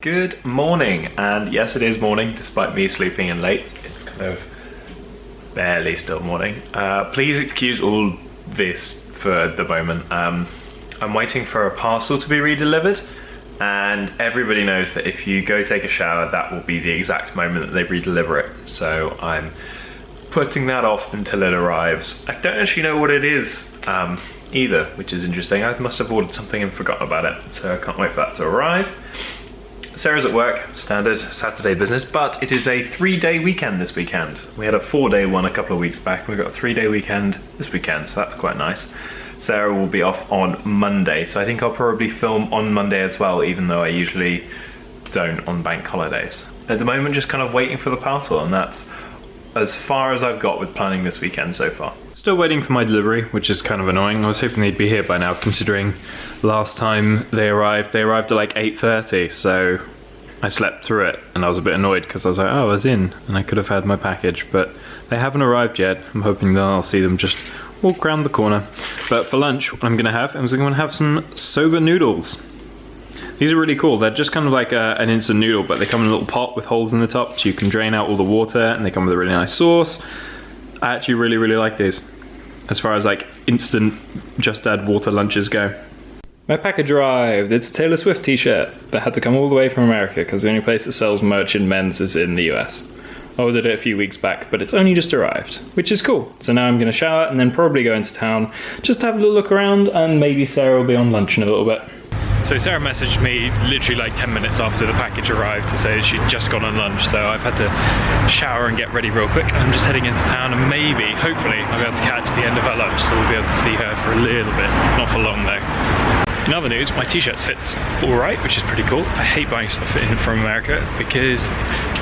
Good morning, and yes, it is morning despite me sleeping in late. It's kind of barely still morning. Please excuse all this for the moment. I'm waiting for a parcel to be redelivered, and everybody knows that if you go take a shower, that will be the exact moment that they redeliver it. So I'm putting that off until it arrives. I don't actually know what it is either, which is interesting. I must have ordered something and forgotten about it, so I can't wait for that to arrive. Sarah's at work, standard Saturday business, but it is a 3-day weekend this weekend. We had a 4-day one a couple of weeks back, and we've got a 3-day weekend this weekend, so that's quite nice. Sarah will be off on Monday, so I think I'll probably film on Monday as well, even though I usually don't on bank holidays. At the moment, just kind of waiting for the parcel, and that's as far as I've got with planning this weekend so far. Still waiting for my delivery, which is kind of annoying. I was hoping they'd be here by now, considering last time they arrived at like 8:30, so I slept through it, and I was a bit annoyed because I was like, oh, I was in, and I could have had my package, but they haven't arrived yet. I'm hoping that I'll see them just walk around the corner. But for lunch, what I'm going to have some soba noodles. These are really cool. They're just kind of like an instant noodle, but they come in a little pot with holes in the top so you can drain out all the water, and they come with a really nice sauce. I actually really, really like these as far as like instant just add water lunches go. My package arrived. It's a Taylor Swift t-shirt that had to come all the way from America because the only place that sells merch in men's is in the US. I ordered it a few weeks back, but it's only just arrived, which is cool. So now I'm going to shower and then probably go into town, just have a little look around, and maybe Sarah will be on lunch in a little bit. So Sarah messaged me literally like 10 minutes after the package arrived to say she'd just gone on lunch, so I've had to shower and get ready real quick. I'm just heading into town, and maybe, hopefully, I'll be able to catch the end of her lunch, so we'll be able to see her for a little bit. Not for long though. In other news, my t-shirt fits alright, which is pretty cool. I hate buying stuff in from America because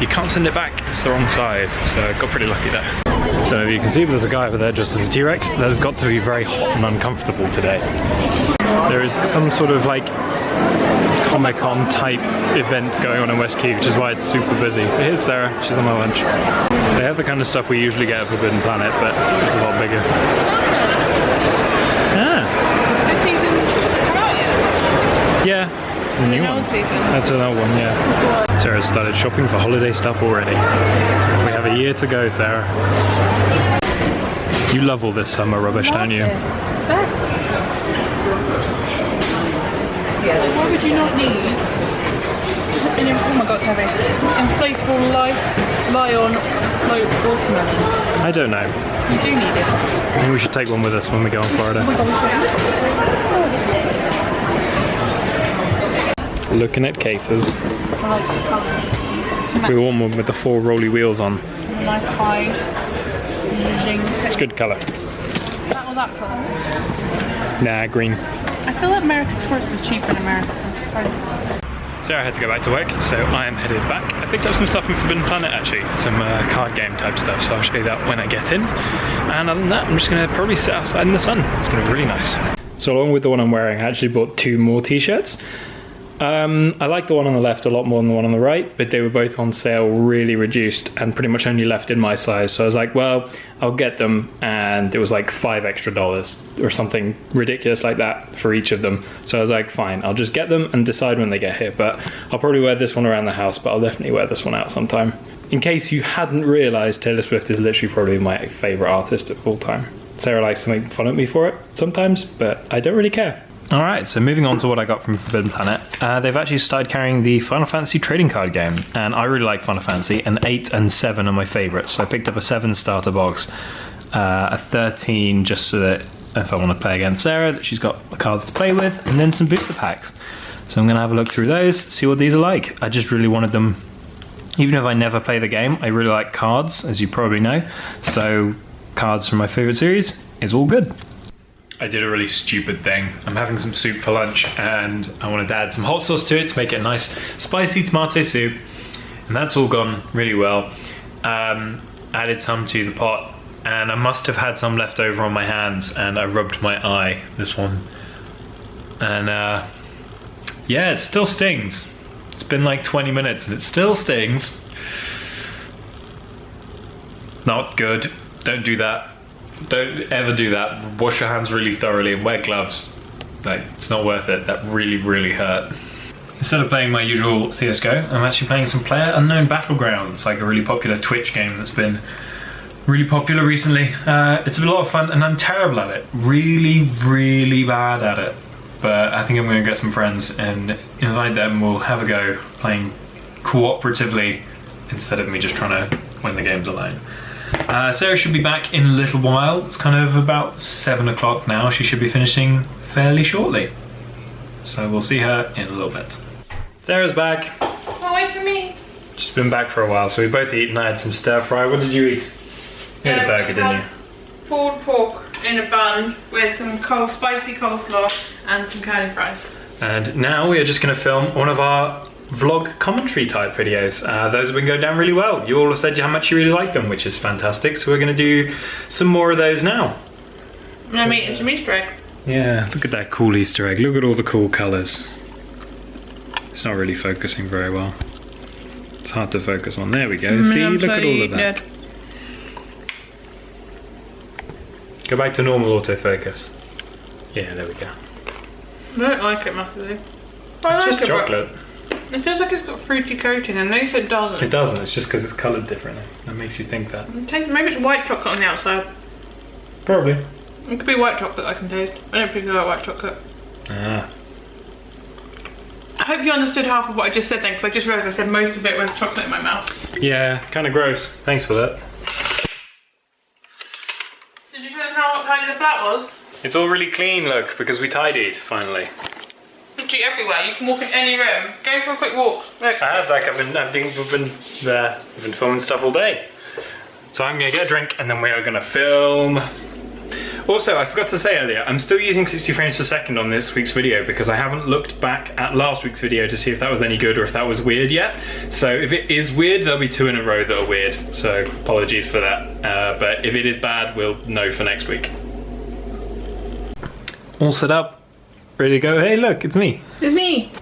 you can't send it back, it's the wrong size, so I got pretty lucky there. Don't know if you can see, but there's a guy over there dressed as a T-Rex. That has got to be very hot and uncomfortable today. There is some sort of like Comic-Con type event going on in West Key, which is why it's super busy. But here's Sarah, she's on my lunch. They have the kind of stuff we usually get at Forbidden Planet, but it's a lot bigger. Yeah, the new one. That's another one, yeah. Sarah's started shopping for holiday stuff already. We have a year to go, Sarah. You love all this summer rubbish, don't you? Why would you not need oh my god, heavy. Inflatable lion float watermelon? I don't know. You do need it. I think we should take one with us when we go on Florida. Oh my god, Looking at cases. I like the colour. We want one with the 4 rolly wheels on. Nice high. It's good colour. That or that colour? Nah, green. I feel like American Tourist is cheaper in America. Sorry. Sarah had to go back to work, so I am headed back. I picked up some stuff from Forbidden Planet actually, some card game type stuff, so I'll show you that when I get in. And other than that, I'm just going to probably sit outside in the sun. It's going to be really nice. So along with the one I'm wearing, I actually bought 2 more t-shirts. I like the one on the left a lot more than the one on the right, but they were both on sale really reduced and pretty much only left in my size. So I was like, well, I'll get them, and it was like $5 extra or something ridiculous like that for each of them. So I was like, fine, I'll just get them and decide when they get here. But I'll probably wear this one around the house, but I'll definitely wear this one out sometime. In case you hadn't realised, Taylor Swift is literally probably my favourite artist of all time. Sarah likes to make fun of me for it sometimes, but I don't really care. Alright, so moving on to what I got from Forbidden Planet. They've actually started carrying the Final Fantasy trading card game, and I really like Final Fantasy, and 8 and 7 are my favourites. So I picked up a 7 starter box, a 13 just so that if I want to play against Sarah, that she's got the cards to play with, and then some booster packs. So I'm going to have a look through those, see what these are like. I just really wanted them, even if I never play the game, I really like cards, as you probably know. So cards from my favourite series is all good. I did a really stupid thing. I'm having some soup for lunch, and I wanted to add some hot sauce to it to make it a nice spicy tomato soup, and that's all gone really well. Added some to the pot, and I must have had some left over on my hands, and I rubbed my eye, this one, and yeah, it still stings. It's been like 20 minutes and it still stings. Not good. Don't do that. Don't ever do that. Wash your hands really thoroughly and wear gloves. Like, it's not worth it. That really, really hurt. instead of playing my usual CSGO, I'm actually playing some PlayerUnknown Battlegrounds, like a really popular Twitch game that's been really popular recently. It's a lot of fun, and I'm terrible at it. Really, really bad at it. But I think I'm going to get some friends and invite them. We'll have a go playing cooperatively instead of me just trying to win the games alone. Sarah should be back in a little while. It's kind of about 7 o'clock now. She should be finishing fairly shortly. So we'll see her in a little bit. Sarah's back. Oh, wait for me. Just been back for a while, so we both eaten. I had some stir fry. What did you eat? You had a burger, didn't you? Pulled pork in a bun with some spicy coleslaw and some curly fries. And now we are just going to film one of our vlog commentary type videos. Those have been going down really well. You all have said how much you really like them, which is fantastic. So we're going to do some more of those now. No meat, it's an Easter egg. Yeah, look at that cool Easter egg. Look at all the cool colours. It's not really focusing very well. It's hard to focus on. There we go. See, look at all of that. Go back to normal autofocus. Yeah, there we go. I don't like it massively. It's just chocolate. It feels like it's got fruity coating, and no, it doesn't. It doesn't, it's just because it's coloured differently. That makes you think that. Maybe it's white chocolate on the outside. Probably. It could be white chocolate I can taste. I don't particularly like white chocolate. Ah. I hope you understood half of what I just said then, because I just realised I said most of it with chocolate in my mouth. Yeah, kind of gross. Thanks for that. Did you show them how tidy the flat was? It's all really clean, look, because we tidied, finally. Literally everywhere. You can walk in any room. Go for a quick walk. Look. I have, like, we've been filming stuff all day. So I'm going to get a drink, and then we are going to film. Also, I forgot to say earlier, I'm still using 60 frames per second on this week's video because I haven't looked back at last week's video to see if that was any good or if that was weird yet. So if it is weird, there'll be 2 in a row that are weird. So apologies for that. But if it is bad, we'll know for next week. All set up, ready to go. Hey, look, it's me. It's me.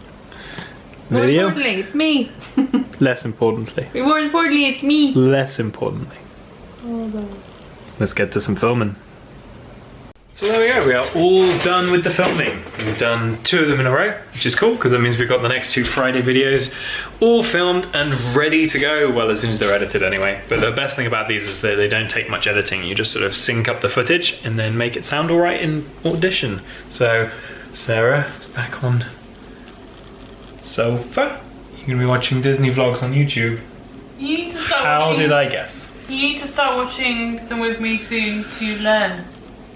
Video. More importantly, it's me. Less importantly. More importantly, it's me. Less importantly. Let's get to some filming. So there we go, we are all done with the filming. We've done 2 of them in a row, which is cool because that means we've got the next 2 Friday videos all filmed and ready to go. Well, as soon as they're edited anyway. But the best thing about these is that they don't take much editing. You just sort of sync up the footage and then make it sound all right in Audition. So Sarah is back on sofa. You're going to be watching Disney vlogs on YouTube. You need to start How watching. did I guess? You need to start watching them with me soon to learn.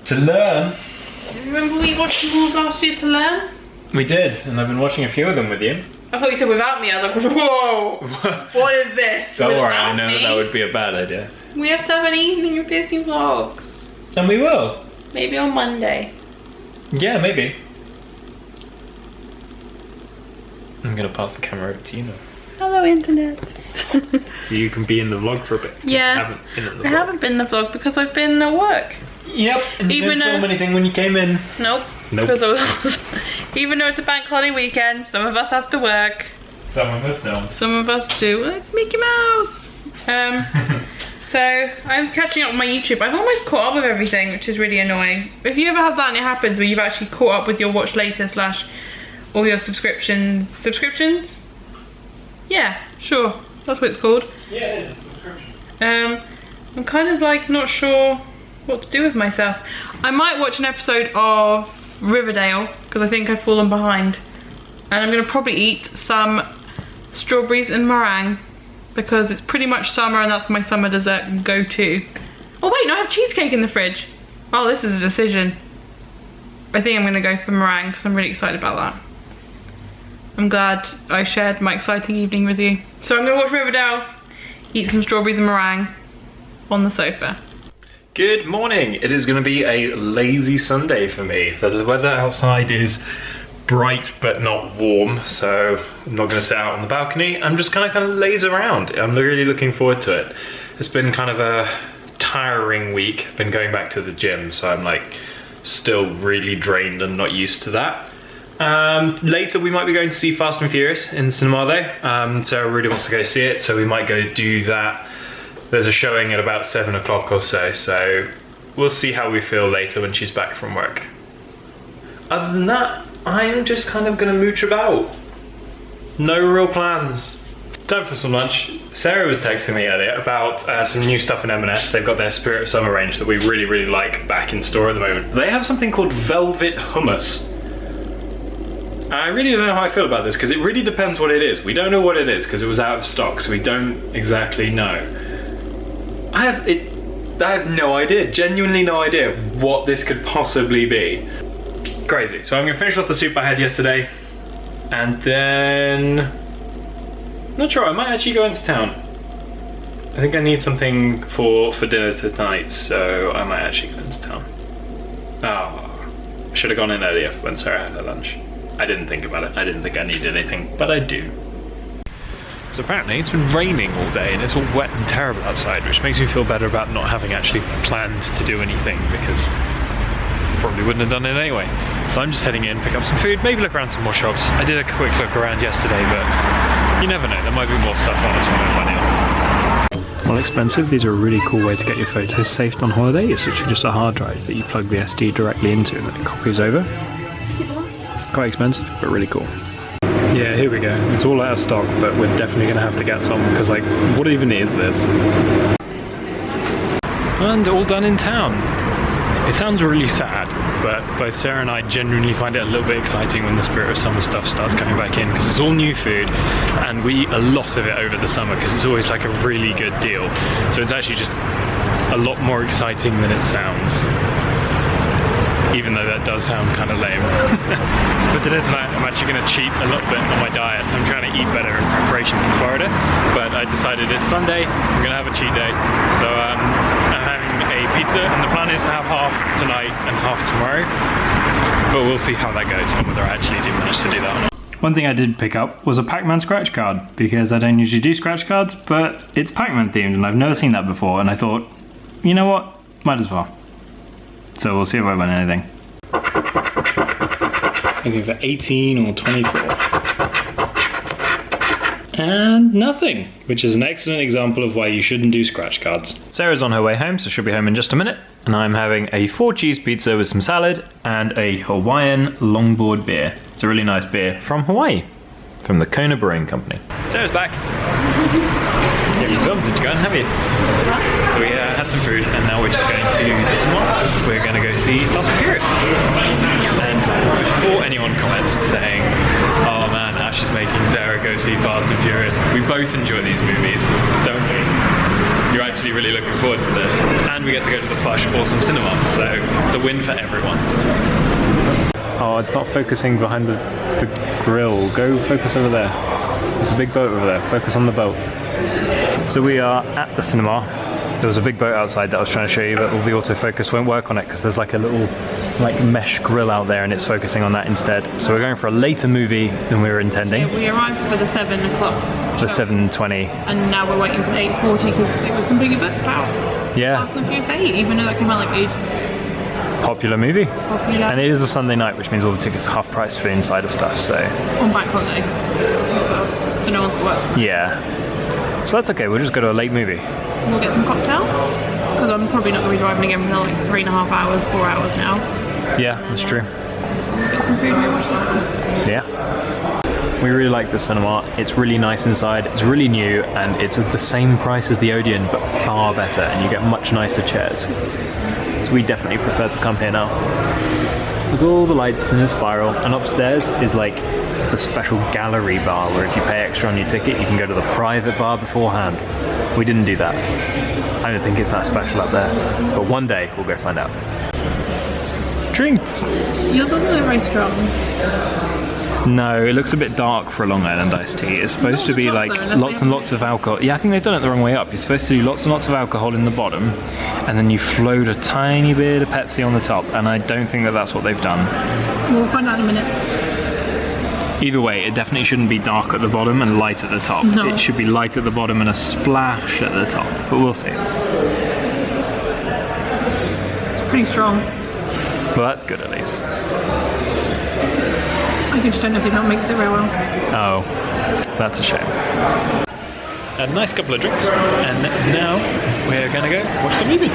To learn? Remember we watched them all last year to learn? We did, and I've been watching a few of them with you. I thought you said without me. I was like, whoa! What is this? Don't worry, I Without know me? that would be a bad idea. We have to have an evening of Disney vlogs. And we will. Maybe on Monday. Yeah, maybe. I'm gonna pass the camera over to you now. Hello, internet. So you can be in the vlog for a bit. Yeah. I haven't been in the vlog because I've been at work. Yep, and you Even didn't film though- anything when you came in. Nope. Nope. Because I was, even though it's a bank holiday weekend, some of us have to work. Some of us don't. Some of us do. Well, it's Mickey Mouse. So I'm catching up with my YouTube. I've almost caught up with everything, which is really annoying. If you ever have that and it happens where you've actually caught up with your watch later / all your subscriptions. Yeah, sure. That's what it's called. Yeah, it is a subscription. I'm kind of like not sure what to do with myself. I might watch an episode of Riverdale because I think I've fallen behind. And I'm going to probably eat some strawberries and meringue because it's pretty much summer and that's my summer dessert go-to. Oh wait, no, I have cheesecake in the fridge. Oh, this is a decision. I think I'm going to go for meringue because I'm really excited about that. I'm glad I shared my exciting evening with you. So I'm going to watch Riverdale, eat some strawberries and meringue on the sofa. Good morning. It is going to be a lazy Sunday for me. The weather outside is bright but not warm, so I'm not going to sit out on the balcony. I'm just kind of laze around. I'm really looking forward to it. It's been kind of a tiring week. I've been going back to the gym, so I'm like still really drained and not used to that. Later we might be going to see Fast and Furious in cinema though. Sarah really wants to go see it, so we might go do that. There's a showing at about 7 o'clock or so we'll see how we feel later when she's back from work. Other than that, I'm just kind of going to mooch about. No real plans. Time for some lunch. Sarah was texting me earlier about some new stuff in M&S. They've got their Spirit of Summer range that we really, really like back in store at the moment. They have something called Velvet Hummus. I really don't know how I feel about this because it really depends what it is. We don't know what it is because it was out of stock, so we don't exactly know. I have no idea, genuinely no idea what this could possibly be. Crazy. So I'm gonna finish off the soup I had yesterday, and then not sure, I might actually go into town. I think I need something for dinner tonight, so I might actually go into town. Oh, I should have gone in earlier when Sarah had her lunch. I didn't think about it. I didn't think I needed anything, but I do. So apparently it's been raining all day and it's all wet and terrible outside, which makes me feel better about not having actually planned to do anything because probably wouldn't have done it anyway. So I'm just heading in, pick up some food, maybe look around some more shops. I did a quick look around yesterday, but you never know, there might be more stuff on this one I'm planning on. While expensive, these are a really cool way to get your photos saved on holiday. It's literally just a hard drive that you plug the SD directly into and then it copies over. Quite expensive, but really cool. Yeah, here we go. It's all out of stock, but we're definitely going to have to get some because, like, what even is this? And all done in town. It sounds really sad, but both Sarah and I genuinely find it a little bit exciting when the Spirit of Summer stuff starts coming back in because it's all new food and we eat a lot of it over the summer because it's always like a really good deal. So it's actually just a lot more exciting than it sounds. Even though that does sound kind of lame. For dinner tonight, I'm actually going to cheat a little bit on my diet. I'm trying to eat better in preparation for Florida, but I decided it's Sunday, I'm going to have a cheat day. So I'm having a pizza, and the plan is to have half tonight and half tomorrow. But we'll see how that goes and whether I actually do manage to do that or not. One thing I did pick up was a Pac-Man scratch card because I don't usually do scratch cards, but it's Pac-Man themed and I've never seen that before, and I thought, you know what, might as well. So we'll see if I win anything. Looking for 18 or 24. And nothing, which is an excellent example of why you shouldn't do scratch cards. Sarah's on her way home, so she'll be home in just a minute. And I'm having a 4-cheese pizza with some salad and a Hawaiian longboard beer. It's a really nice beer from Hawaii, from the Kona Brewing Company. Sarah's back. You filmed it, you go and have you? So we had some food and now we're just going to the cinema. We're going to go see Fast and Furious. And before anyone comments saying, oh man, Ash is making Sarah go see Fast and Furious, we both enjoy these movies, don't we? You're actually really looking forward to this. And we get to go to the plush, awesome cinema, so it's a win for everyone. Oh, it's not focusing behind the grill. Go focus over there. There's a big boat over there. Focus on the boat. So we are at the cinema. There was a big boat outside that I was trying to show you, but all the autofocus won't work on it because there's like a little mesh grill out there and it's focusing on that instead. So we're going for a later movie than we were intending. Yeah, we arrived for the 7 o'clock The show. 7:20. And now we're waiting for the 8:40 because it was completely booked out. Yeah, Fast and Furious 8, even though that came out like ages ago. popular movie. Popular. And it is a Sunday night, which means all the tickets are half price for the insider stuff, so On bank holiday as well. So no one's got work tomorrow. yeah. So that's okay, we'll just go to a late movie. We'll get some cocktails. Because I'm probably not going to be driving again for like 3.5 hours, 4 hours now. Yeah, that's true. We'll get some food and watch that. Yeah. We really like the cinema. It's really nice inside. It's really new, and it's at the same price as the Odeon, but far better, and you get much nicer chairs. So we definitely prefer to come here now. With all the lights in a spiral, and upstairs is like the special gallery bar where if you pay extra on your ticket, you can go to the private bar beforehand. We didn't do that. I don't think it's that special up there, but one day we'll go find out. Drinks. Yours doesn't look very strong. No, it looks a bit dark for a Long Island iced tea. It's supposed to be like lots and lots of alcohol. Yeah, I think they've done it the wrong way up. You're supposed to do lots and lots of alcohol in the bottom, and then you float a tiny bit of Pepsi on the top, and I don't think that that's what they've done. We'll find out in a minute. Either way, it definitely shouldn't be dark at the bottom and light at the top. No. It should be light at the bottom and a splash at the top, but we'll see. It's pretty strong. Well, that's good at least. I just don't know if they've not mixed it very well. Oh, that's a shame. A nice couple of drinks, and now we're going to go watch the movie.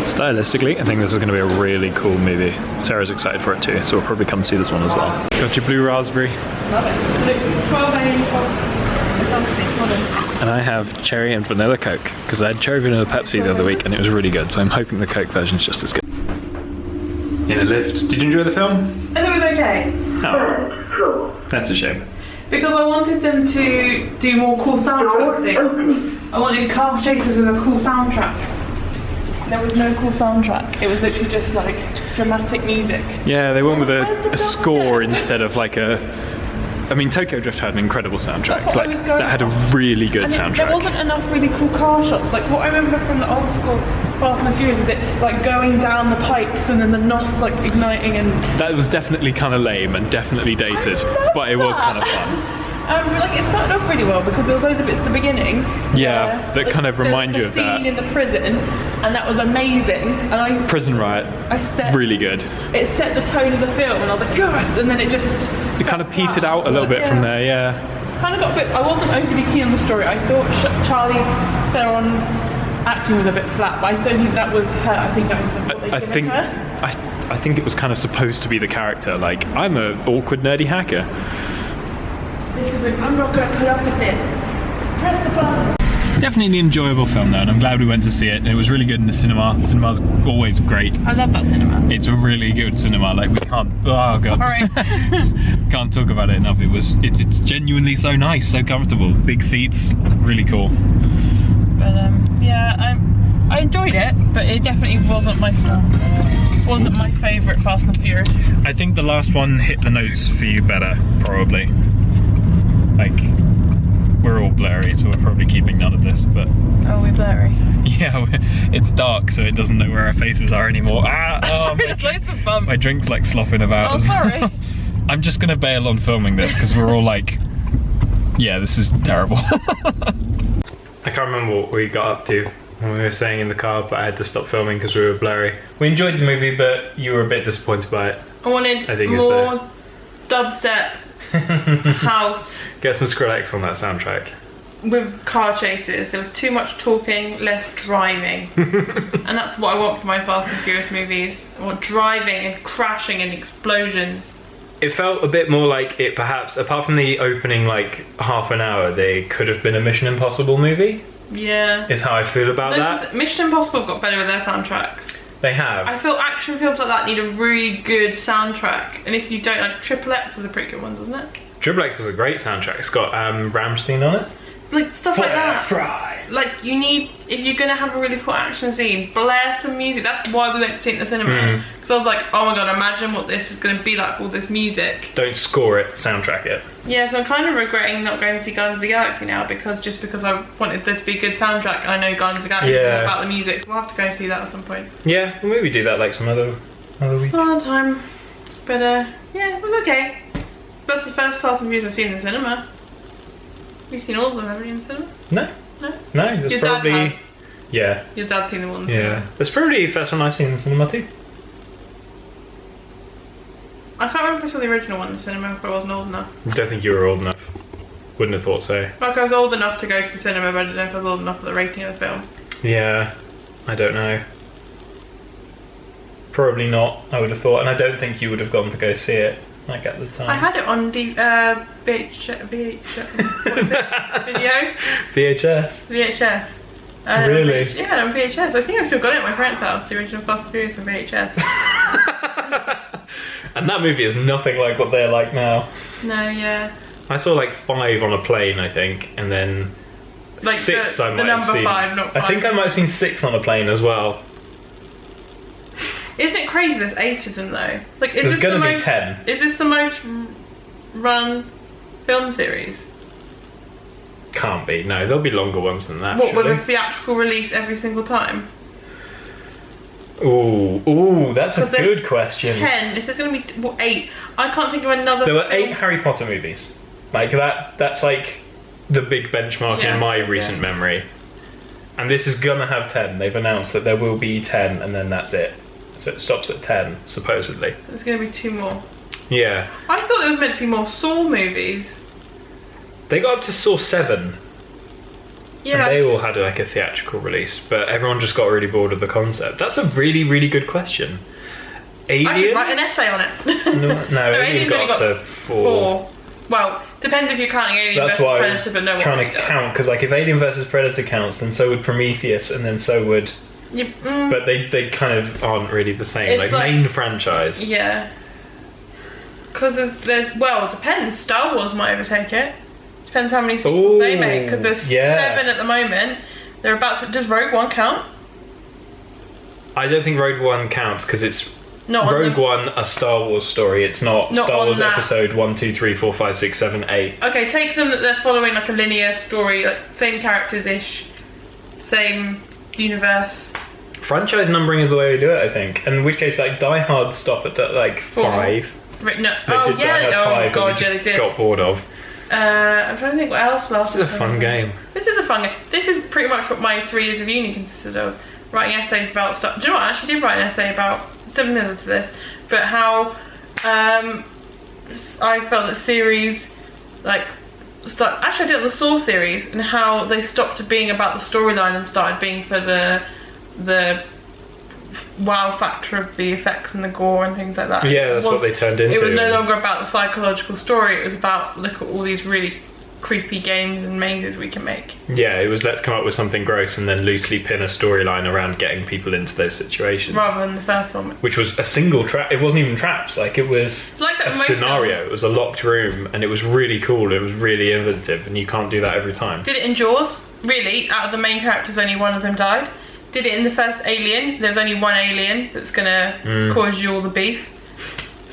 Stylistically, I think this is going to be a really cool movie. Sarah's excited for it too, so we'll probably come see this one as well. Got your blue raspberry. Love it. Look, 12 a.m. something. Hold on. And I have cherry and vanilla Coke, because I had cherry vanilla Pepsi the other week and it was really good, so I'm hoping the Coke version's just as good. In a lift. Did you enjoy the film? I thought it was okay. Oh, that's a shame. Because I wanted them to do more cool soundtrack things. I wanted car chases with a cool soundtrack. There was no cool soundtrack. It was literally just like dramatic music. Yeah, they went with Where's the a score dubstep? instead of like a... I mean, Tokyo Drift had an incredible soundtrack. That's what I Like, was going that had a for. really good And soundtrack. there wasn't enough really cool car shots. Like what I remember from the old school Fast and the Furious is it like going down the pipes and then the NOS like igniting and... That was definitely kind of lame and definitely dated, but it was kind of fun. But like it started off really well because there were those bits at the beginning. Yeah, where, that kind of remind you of the that. scene in the prison, and that was amazing. And Prison Riot, I set really good. it set the tone of the film, and I was like yes, and then it just It kind of petered out a little bit from there, yeah. Kind of got a bit. I wasn't overly keen on the story. I thought Charlize Theron's acting was a bit flat, but I don't think that was her. I think that was what they I given think her. I think it was kind of supposed to be the character. Like, I'm an awkward nerdy hacker. This is like, I'm not going to put up with this. Press the button. Definitely an enjoyable film though, and I'm glad we went to see it. It was really good in the cinema. The cinema's always great. I love that cinema. It's a really good cinema. Like, we can't. Oh god. Sorry. Can't talk about it enough. It's genuinely so nice, so comfortable. Big seats, really cool. But yeah, I enjoyed it, but it definitely wasn't my favourite Fast and Furious. I think the last one hit the notes for you better, probably. Like, we're all blurry, so we're probably keeping none of this, but... Oh, we're blurry. Yeah, it's dark, so it doesn't know where our faces are anymore. Sorry, there's loads of bump. My drink's like slopping about. Oh, sorry. I'm just gonna bail on filming this, because we're all like... Yeah, this is terrible. I can't remember what we got up to when we were staying in the car, but I had to stop filming because we were blurry. We enjoyed the movie, but you were a bit disappointed by it. I wanted I think it's more dubstep, house, Get some Skrillex on that soundtrack. with car chases. There was too much talking, less driving. And that's what I want for my Fast and Furious movies. I want driving and crashing and explosions. It felt a bit more like it perhaps, apart from the opening like half an hour, they could have been a Mission Impossible movie, Yeah. is how I feel about that. Mission Impossible got better with their soundtracks. They have. I feel action films like that need a really good soundtrack. And if you don't, like Triple X is a pretty good one, doesn't it? Triple X is a great soundtrack. It's got Rammstein on it. Like stuff like that. Fry. Like you need, if you're gonna have a really cool action scene, blare some music. That's why we went to see it in the cinema. Because I was like, oh my god, imagine what this is gonna be like with all this music. Don't score it, soundtrack it. Yeah, so I'm kind of regretting not going to see Guardians of the Galaxy now because I wanted there to be a good soundtrack and I know Guardians of the Galaxy is all about the music, so we'll have to go and see that at some point. Yeah, we'll maybe do that like some other week. Another time. But yeah, it was okay. That's the first Fast and Furious I've seen in the cinema. You've seen all of them, haven't you, in the cinema? No. No? No, that's Your probably... dad has. Yeah. Your dad's seen them all in the Yeah. cinema. That's probably the first one I've seen in the cinema too. I can't remember if I saw the original one in the cinema if I wasn't old enough. I don't think you were old enough. Wouldn't have thought so. Like I was old enough to go to the cinema, but I don't know if I was old enough for the rating of the film. Yeah, I don't know. Probably not, I would have thought. And I don't think you would have gone to go see it, like at the time. I had it on VHS. What is it? Video? VHS. VHS. Really? Yeah, on VHS. I think I've still got it at my parents' house, the original Fast and Furious on VHS. And that movie is nothing like what they're like now. No, yeah. I saw like 5 on a plane, I think, and then Like 6 the I might number have seen. 5, not 5. I think I might have seen 6 on a plane as well. Isn't it crazy there's 8 of them though? Like, is There's this gonna the be most, 10. Is this the most run film series? Can't be. No, there'll be longer ones than that. What, with surely. a theatrical release every single time? Ooh, that's a 'Cause there's good question. 10. If there's going to be 8, I can't think of another. There were film. 8 Harry Potter movies. Like that's like the big benchmark Yeah, in my yeah. recent memory. And this is gonna have 10. They've announced that there will be 10 and then that's it. So it stops at 10, supposedly. There's going to be 2 more. Yeah. I thought there was meant to be more Saw movies. They got up to Saw 7. Yeah. And they all had like a theatrical release, but everyone just got really bored of the concept. That's a really, really good question. Alien? I should write an essay on it. No, Alien Alien's only got up to 4. Well, depends if you're counting Alien That's versus why I was Predator, but no one trying really to does. count, because like if Alien versus Predator counts, then so would Prometheus, and then so would... But they kind of aren't really the same. It's Like main franchise. Yeah. Because there's well, it depends. Star Wars might overtake it. Depends how many sequels they make. Because there's 7 at the moment. They're about to. Does Rogue One count? I don't think Rogue One counts because it's Not Rogue One, a Star Wars story. It's not Star on Wars that. episode 1, 2, 3, 4, 5, 6, 7, 8. Okay, take them that they're following like a linear story, like same characters ish, same universe. Franchise numbering is the way we do it, I think. And in which case, like Die Hard stop at like 5. No. They Oh did Die yeah. Hard Oh 5 god, and we yeah, they just did. got bored of. I'm trying to think what else last. This is a fun game. This is a fun game. This is pretty much what my 3 years of uni consisted of. Writing essays about stuff. Do you know what? I actually did write an essay about similar to this, but how I felt that series actually I did it on the Saw series and how they stopped being about the storyline and started being for the wow factor of the effects and the gore and things like that. Yeah, that's what they turned into. It was no longer about the psychological story. It was about look at all these really creepy games and mazes we can make. Yeah, it was let's come up with something gross and then loosely pin a storyline around getting people into those situations. Rather than the first one. Which was a single trap. It wasn't even traps. Like it was It's like that a with most scenario. films. It was a locked room, and it was really cool. It was really innovative, and you can't do that every time. Did it in Jaws? Really, out of the main characters, only one of them died. Did it in the first Alien? There's only one alien that's gonna cause you all the beef.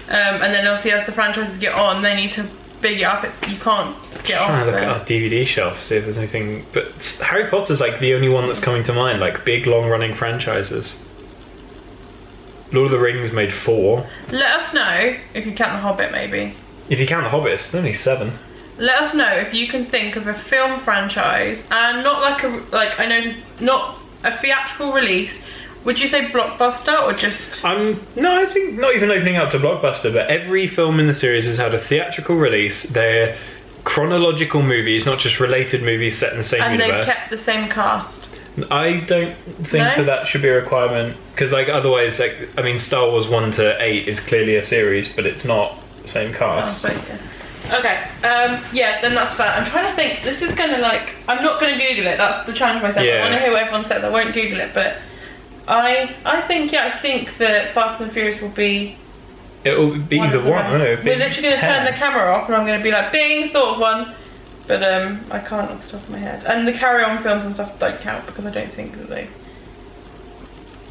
And then obviously as the franchises get on, they need to big it up. You can't get off. Trying to look there. at our DVD shelf, see if there's anything. But Harry Potter's like the only one that's coming to mind. Like big, long-running franchises. Lord of the Rings made 4. Let us know if you count The Hobbit, maybe. If you count The Hobbit, it's only 7. Let us know if you can think of a film franchise and not not a theatrical release. Would you say blockbuster or just? No, I think not even opening up to blockbuster, but every film in the series has had a theatrical release. They're chronological movies, not just related movies set in the same And universe. they've kept the same cast. I don't think No? that should be a requirement because, like, otherwise, like, I mean, Star Wars 1 to 8 is clearly a series, but it's not the same cast. Oh, yeah. Okay, yeah, then that's fair. I'm trying to think. This is gonna I'm not gonna Google it. That's the challenge myself. Yeah. I want to hear what everyone says. I won't Google it, but I think that Fast and Furious will be. It will be one either of the one. I ones. don't know, We're big literally gonna 10. turn the camera off, and I'm gonna be like, "Bing, thought of one," but I can't off the top of my head. And the carry-on films and stuff don't count because I don't think that they.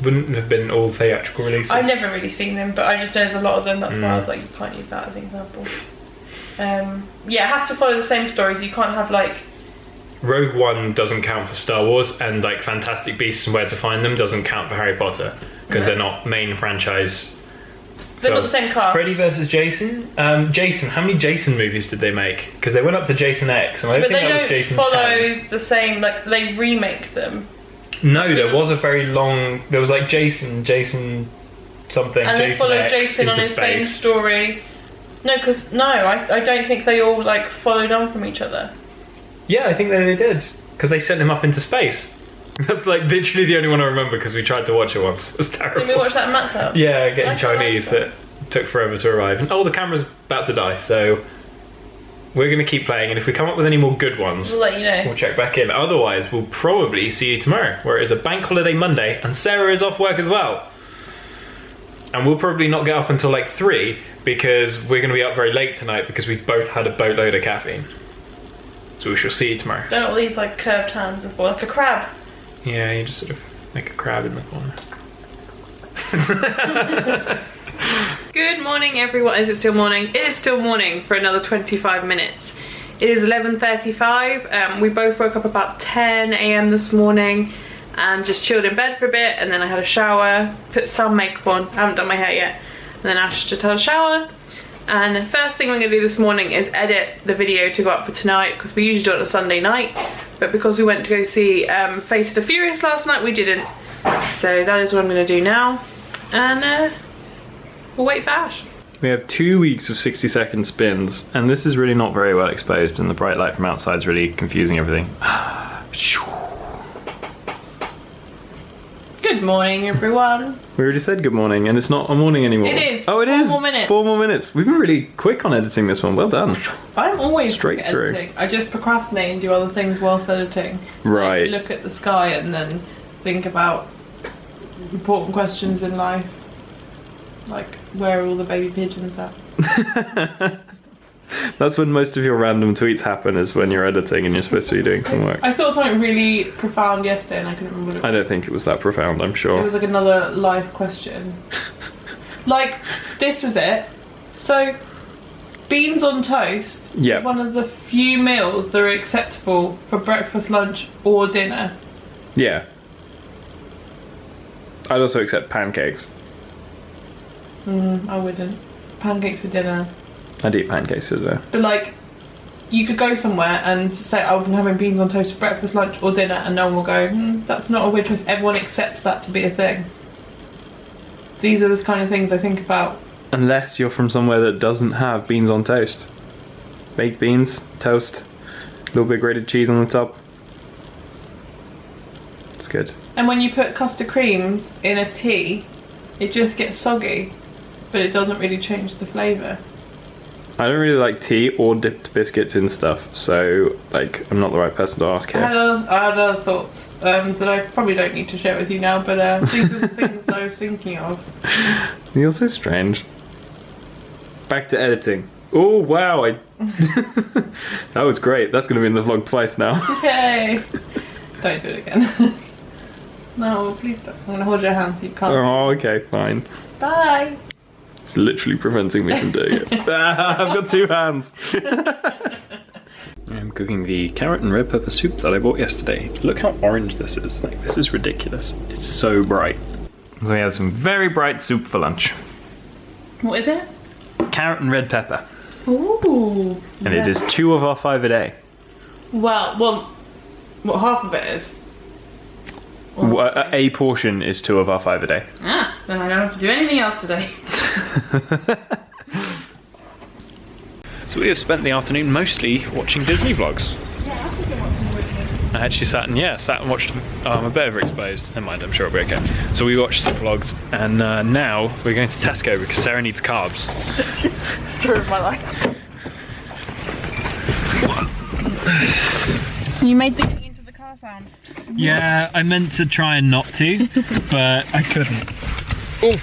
Wouldn't have been all theatrical releases. I've never really seen them, but I just know there's a lot of them. That's why I Mm. was like, you can't use that as an example. Yeah, it has to follow the same stories. You can't have Rogue One doesn't count for Star Wars, and like Fantastic Beasts and Where to Find Them doesn't count for Harry Potter because No. they're not main franchise. they're not the films. same cast. Freddy versus Jason. Jason. How many Jason movies did they make? Because they went up to Jason X, and I don't But think they that was don't Jason follow 10. the same. They remake them, No, there was a very long. There was like Jason something. and Jason they follow X Jason on into his same space. story. No, I don't think they all followed on from each other. Yeah, I think they did because they sent him up into space. That's like literally the only one I remember because we tried to watch it once. It was terrible. Did we watch that in Matt's house? Yeah, getting I quite Chinese like that took forever to arrive. And the camera's about to die, so we're going to keep playing. And if we come up with any more good ones, We'll let you know. we'll check back in. Otherwise, we'll probably see you tomorrow, where it is a bank holiday Monday, and Sarah is off work as well. And we'll probably not get up until like 3 because we're going to be up very late tonight because we both had a boatload of caffeine. So we shall see you tomorrow. Don't all these curved hands before like a crab. Yeah, you just sort of make a crab in the corner. Good morning, everyone. Is it still morning? It is still morning for another 25 minutes. It is 11:35. We both woke up about 10 a.m. this morning and just chilled in bed for a bit, and then I had a shower, put some makeup on. I haven't done my hair yet. And then Ash just had a shower. And the first thing I'm going to do this morning is edit the video to go up for tonight, because we usually do it on a Sunday night. But because we went to go see Fate of the Furious last night, we didn't. So that is what I'm going to do now. And we'll wait for Ash. We have 2 weeks of 60-second spins, and this is really not very well exposed, and the bright light from outside is really confusing everything. Good morning, everyone. We already said good morning, and it's not a morning anymore. It is. Oh, it 4 is. more minutes. 4 more minutes. We've been really quick on editing this one. Well done. I'm always Straight quick at through. editing. I just procrastinate and do other things whilst editing. Right. Like, look at the sky and then think about important questions in life. Like, where are all the baby pigeons at? That's when most of your random tweets happen, is when you're editing and you're supposed to be doing some work. I thought something really profound yesterday and I couldn't remember what it was. I don't think it was that profound, I'm It sure. was like another life question. Like, this was it. So, beans on toast Yeah. is one of the few meals that are acceptable for breakfast, lunch, or dinner. Yeah. I'd also accept pancakes. I wouldn't. Pancakes for dinner. I'd eat pancakes as well. But, like, you could go somewhere and say, I'm having beans on toast for breakfast, lunch, or dinner, and no one will go, that's not a weird choice. Everyone accepts that to be a thing. These are the kind of things I think about. Unless you're from somewhere that doesn't have beans on toast. Baked beans, toast, a little bit grated cheese on the top. It's good. And when you put custard creams in a tea, it just gets soggy, but it doesn't really change the flavour. I don't really like tea or dipped biscuits in stuff, so like I'm not the right person to ask I here. had other thoughts that I probably don't need to share with you now, but these are the things I was thinking of. You're so strange. Back to editing. Oh wow! That was great. That's going to be in the vlog twice now. Yay! Don't do it again. No, please don't. I'm going to hold your hand so you can't. Oh, okay, fine. Bye! It's literally preventing me from doing it. I've got 2 hands. I'm cooking the carrot and red pepper soup that I bought yesterday. Look how orange this is. Like, this is ridiculous. It's so bright. So we have some very bright soup for lunch. What is it? Carrot and red pepper. Ooh! And it is 2 of our 5 a day. Well, what half of it is? A portion is 2 of our 5 a day. Ah, then I don't have to do anything else today. So we have spent the afternoon mostly watching Disney vlogs. Yeah, I've been watching with me. I actually sat and watched. I'm a bit overexposed. Never mind, I'm sure it'll be okay. So we watched some vlogs, and now we're going to Tesco because Sarah needs carbs. Story of my life. You made the getting into the car sound. Yeah, I meant to try and not to, but I couldn't. Oh,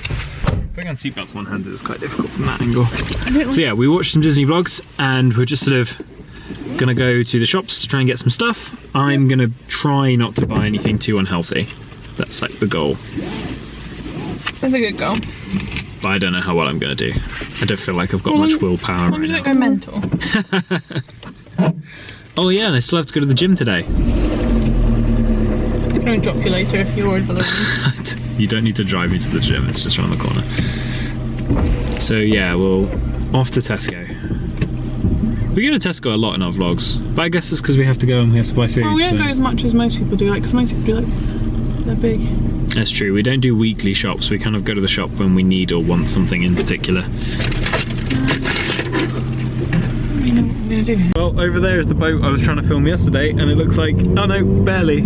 putting on seatbelts one handed is quite difficult from that angle. So yeah, we watched some Disney vlogs, and we're just sort of gonna go to the shops to try and get some stuff. I'm gonna try not to buy anything too unhealthy. That's like the goal. That's a good goal. But I don't know how well I'm gonna do. I don't feel like I've got much willpower As long right as you don't now. go mental. Oh yeah, and I still have to go to the gym today. I'm going to drop you later if you're worried about it. You don't need to drive me to the gym, it's just around the corner. So yeah, we'll off to Tesco. We go to Tesco a lot in our vlogs, but I guess it's because we have to go and we have to buy food. Well, we don't so- go as much as most people do, like, because most people do, like, they're big. That's true, we don't do weekly shops, we kind of go to the shop when we need or want something in particular. You know what I'm going to do. Well, over there is the boat I was trying to film yesterday, and it looks like, oh no, barely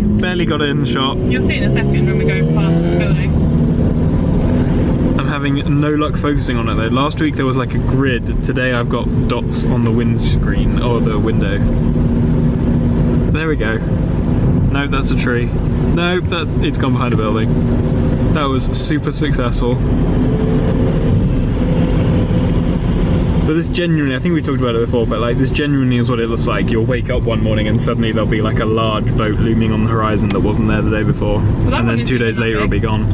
got it in the shot. You'll see in a second when we go past this building. I'm having no luck focusing on it though. Last week there was like a grid, today I've got dots on the windscreen, or the window. There we go. No, that's a tree. No, it's gone behind a building. That was super successful. But this genuinely, I think we've talked about it before, but like this genuinely is what it looks like. You'll wake up one morning and suddenly there'll be like a large boat looming on the horizon that wasn't there the day before. that And one then is 2 days even later it'll big. be gone.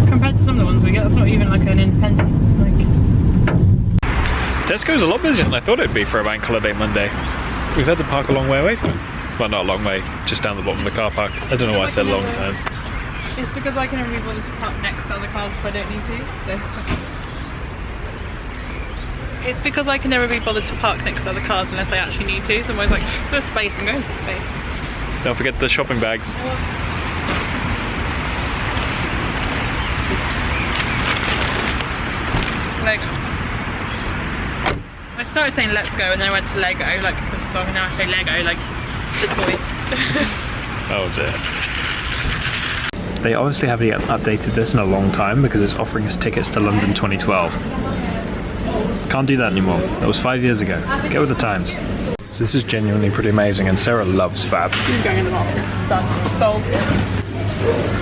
Compared to some of the ones we get, that's not even like an independent, like... Tesco's a lot busier than I thought it'd be for a bank holiday Monday. We've had to park a long way away from it. Well, not a long way, just down the bottom of the car park. I don't know why I said long time. It's because I can never be bothered to park next to other cars if I don't need to. So. It's because I can never be bothered to park next to other cars unless I actually need to. So I'm always like, there's space, I'm going to space. Don't forget the shopping bags. Lego. I started saying let's go and then I went to Lego, like, so now I say Lego, like, the toy. Oh dear. They obviously haven't yet updated this in a long time because it's offering us tickets to London 2012. Can't do that anymore. That was 5 years ago. Get with the times. So this is genuinely pretty amazing, and Sarah loves Fab. She's going in the bathroom. Done. Sold.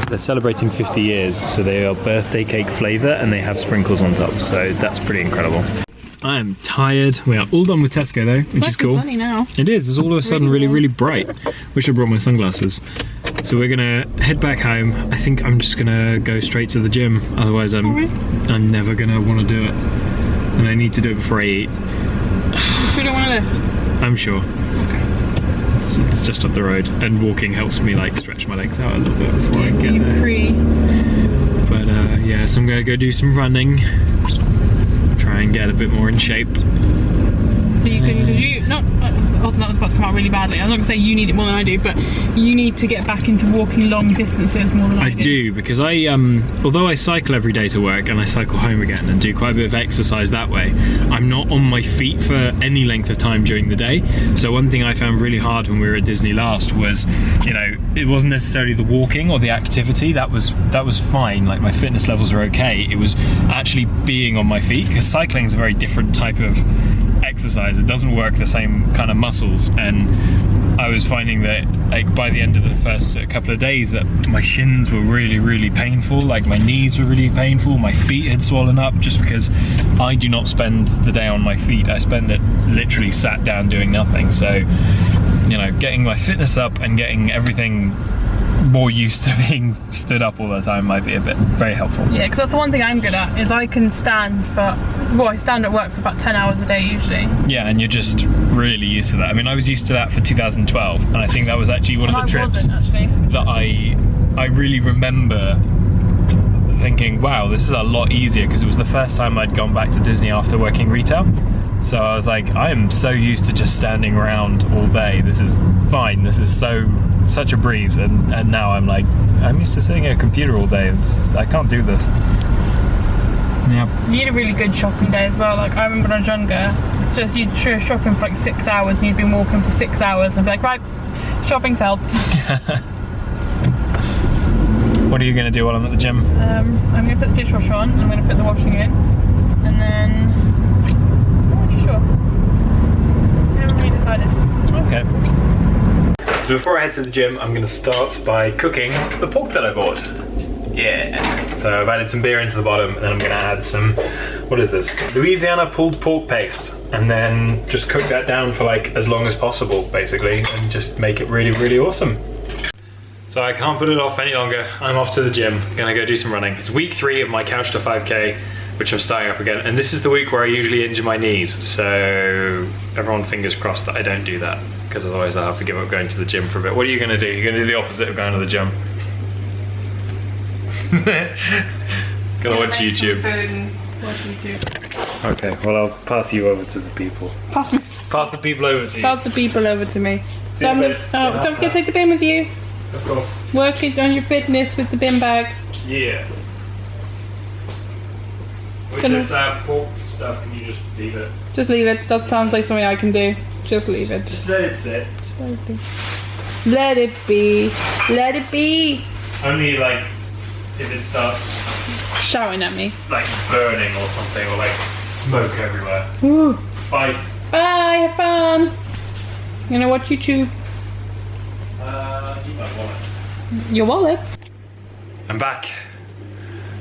They're celebrating 50 years, so they are birthday cake flavour and they have sprinkles on top, so that's pretty incredible. I am tired. We are all done with Tesco though, which is cool. Sunny now. It is. It's all of a sudden really bright. Wish I brought my sunglasses. So we're gonna head back home. I think I'm just gonna go straight to the gym. Otherwise, I'm never gonna want to do it, and I need to do it before I eat. You sure don't want to lift? I'm sure. It's just up the road, and walking helps me like stretch my legs out a little bit before I get there. But yeah, so I'm gonna go do some running. Try and get a bit more in shape. So you can, because you, not, that was about to come out really badly. I'm not going to say you need it more than I do, but you need to get back into walking long distances more than I do. I do, because I, although I cycle every day to work and I cycle home again and do quite a bit of exercise that way, I'm not on my feet for any length of time during the day. So one thing I found really hard when we were at Disney last was, you know, it wasn't necessarily the walking or the activity, that was fine, like my fitness levels are okay. It was actually being on my feet, because cycling is a very different type of exercise. It doesn't work the same kind of muscles, and I was finding that like by the end of the first couple of days that my shins were really painful, like my knees were really painful, my feet had swollen up, just because I do not spend the day on my feet. I spend it literally sat down doing nothing. So, you know, getting my fitness up and getting everything more used to being stood up all the time might be very helpful. Yeah, because that's the one thing I'm good at, is I can stand for, well, I stand at work for about 10 hours a day usually. Yeah, and you're just really used to that. I mean, I was used to that for 2012, and I think that was actually one of the trips that I really remember thinking, wow, this is a lot easier, because it was the first time I'd gone back to Disney after working retail. So I was like, I am so used to just standing around all day. This is fine. This is such a breeze. And now I'm like, I'm used to sitting at a computer all day. I can't do this. Yeah. You need a really good shopping day as well. Like I remember when I was younger, just you'd go shopping for like 6 hours and you'd been walking for 6 hours and I'd be like, right, shopping's helped. What are you going to do while I'm at the gym? I'm going to put the dishwasher on and I'm going to put the washing in. And then, I'm not really sure. I haven't really decided. Okay. So before I head to the gym, I'm going to start by cooking the pork that I bought. Yeah. So I've added some beer into the bottom, and then I'm going to add some, what is this? Louisiana pulled pork paste. And then just cook that down for like as long as possible, basically, and just make it really awesome. So I can't put it off any longer. I'm off to the gym. Gonna go do some running. It's week 3 of my Couch to 5K, which I'm starting up again. And this is the week where I usually injure my knees. So everyone fingers crossed that I don't do that, because otherwise I'll have to give up going to the gym for a bit. What are you gonna do? You're gonna do the opposite of going to the gym. Gonna watch YouTube. Watch YouTube. Okay, well I'll pass you over to the people. Pass the people over to you. the people over to me. So I'm gonna, don't forget to take the bin with you. Of course. Work it on your fitness with the bin bags. Yeah. With Gonna- this pork stuff, can you just leave it? Just leave it. That sounds like something I can do. Just leave it. Just let it sit. Let it be. Let it be. Only like if it starts Shouting at me. like burning or something, or like smoke everywhere. Ooh. Bye. Bye. Have fun. You know what, YouTube? Keep my wallet. Your wallet. I'm back.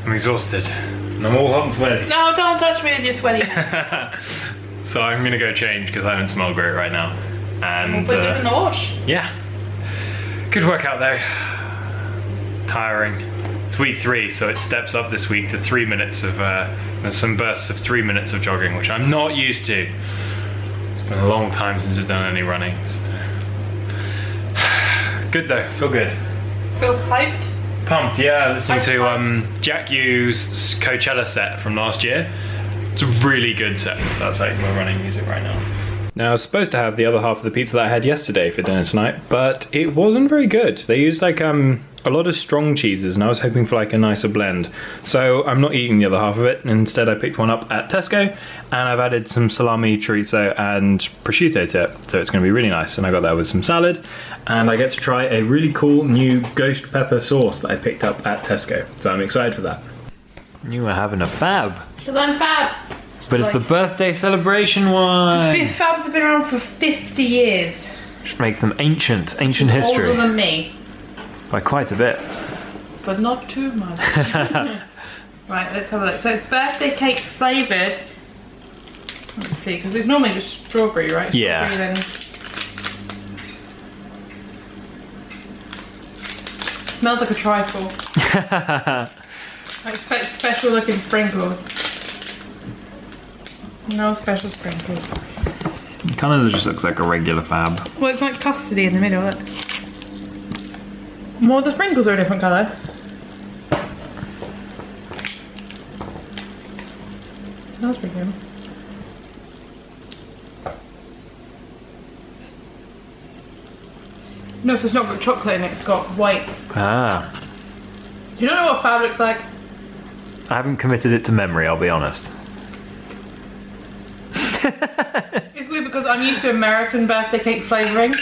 I'm exhausted. And I'm all hot and sweaty. No, don't touch me with your sweaty. So I'm gonna go change because I don't smell great right now. And Put this in the wash. yeah. Good workout though. Tiring. It's week 3, so it steps up this week to 3 minutes of there's some bursts of 3 minutes of jogging, which I'm not used to. It's been a long time since I've done any running. So. Good though, feel good. Feel hyped? Pumped, yeah, listening to Jack Hughes' Coachella set from last year. It's a really good set, so that's like my running music right now. Now I was supposed to have the other half of the pizza that I had yesterday for dinner tonight, but it wasn't very good. They used like a lot of strong cheeses, and I was hoping for like a nicer blend. So I'm not eating the other half of it. Instead, I picked one up at Tesco, and I've added some salami, chorizo, and prosciutto to it. So it's going to be really nice. And I got that with some salad, and I get to try a really cool new ghost pepper sauce that I picked up at Tesco. So I'm excited for that. You were having a fab. Because I'm fab. But it's the birthday celebration one. Fabs have been around for 50 years. Which makes them ancient history. Older than me. By quite a bit. But not too much. Right, let's have a look. So it's birthday cake flavoured. Let's see, because it's normally just strawberry, right? Yeah. Strawberry, then... Smells like a trifle. I expect special looking sprinkles. No special sprinkles. It kind of just looks like a regular fab. Well, it's like custardy in the middle, look. More of the sprinkles are a different colour. Smells pretty good. No, so it's not got chocolate in it, it's got white. Ah. You don't know what fab looks like? I haven't committed it to memory, I'll be honest. It's weird because I'm used to American birthday cake flavouring.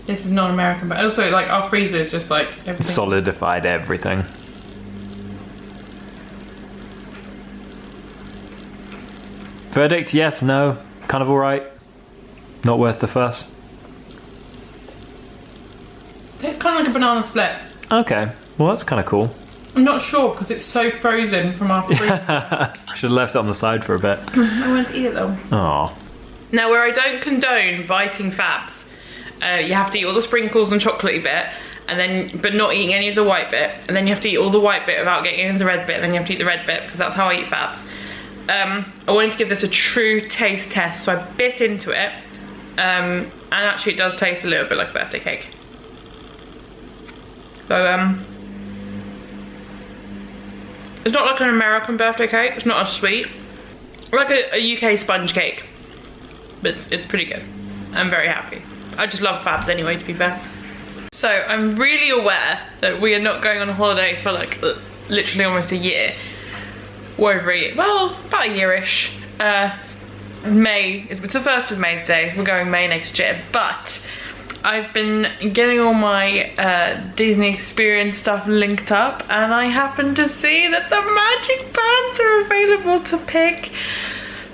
This is not American, but also like our freezer is just like everything. Solidified everything. Verdict, yes, no, kind of alright. Not worth the fuss. Tastes kind of like a banana split. Okay, well that's kind of cool. I'm not sure because it's so frozen from our freezer. Should have left it on the side for a bit. I want to eat it though. Aw. Now, where I don't condone biting fabs, you have to eat all the sprinkles and chocolatey bit, and then but not eating any of the white bit, and then you have to eat all the white bit without getting any of the red bit, and then you have to eat the red bit because that's how I eat fabs. I wanted to give this a true taste test, so I bit into it, and actually it does taste a little bit like birthday cake. So it's not like an American birthday cake, it's not as sweet. Like a UK sponge cake, but it's pretty good. I'm very happy. I just love fabs anyway, to be fair. So I'm really aware that we are not going on a holiday for like literally almost a year. Or over a year, well, about a year-ish. May, it's the 1st of May today, we're going May next year, but I've been getting all my Disney Experience stuff linked up, and I happened to see that the magic bands are available to pick.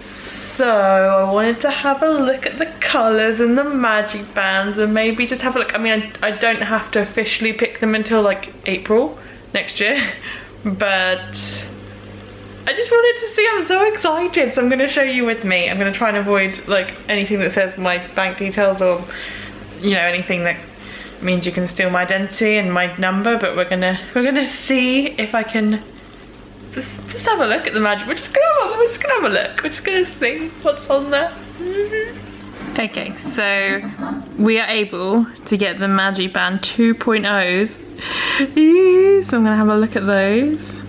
So I wanted to have a look at the colours and the magic bands and maybe just have a look. I mean, I don't have to officially pick them until like April next year, but I just wanted to see. I'm so excited, so I'm going to show you with me. I'm going to try and avoid like anything that says my bank details or, you know, anything that means you can steal my identity and my number, but we're gonna see if I can just have a look at the magic. We're just gonna have a look. We're just gonna see what's on there. Okay, so we are able to get the Magic Band 2.0s. So I'm gonna have a look at those.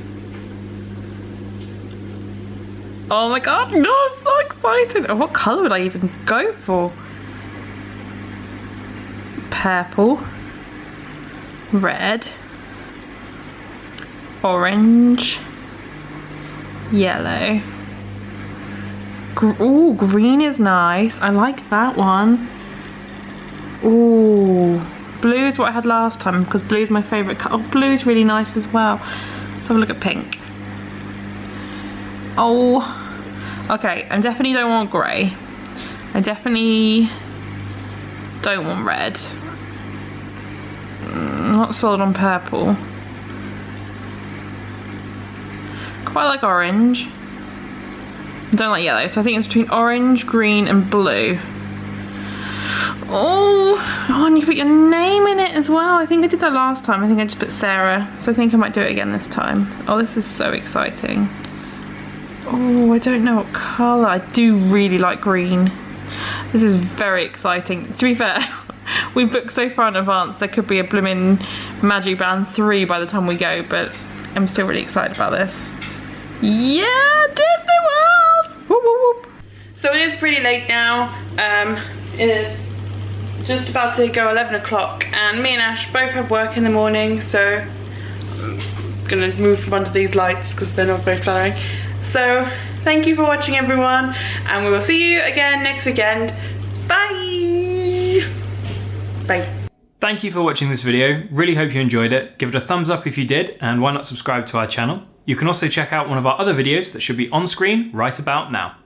Oh my god, no, I'm so excited. Oh, what colour would I even go for? Purple, red, orange, yellow. Ooh, green is nice. I like that one. Ooh, blue is what I had last time because blue is my favourite colour. Oh, blue is really nice as well. Let's have a look at pink. Oh, okay. I definitely don't want grey. I definitely don't want red. Not sold on purple. Quite like orange. Don't like yellow, so I think it's between orange, green, and blue. Oh, and you put your name in it as well. I think I did that last time. I think I just put Sarah, so I think I might do it again this time. Oh, this is so exciting. Oh, I don't know what colour. I do really like green. This is very exciting. To be fair, we booked so far in advance, there could be a blooming Magic Band 3 by the time we go, but I'm still really excited about this. Yeah, Disney World! Whoop, whoop, whoop. So it is pretty late now. It is just about to go 11 o'clock, and me and Ash both have work in the morning, so I'm gonna move from under these lights because they're not very flattering. So thank you for watching, everyone, and we will see you again next weekend. Bye. Bye. Thank you for watching this video. Really hope you enjoyed it. Give it a thumbs up if you did, and why not subscribe to our channel? You can also check out one of our other videos that should be on screen right about now.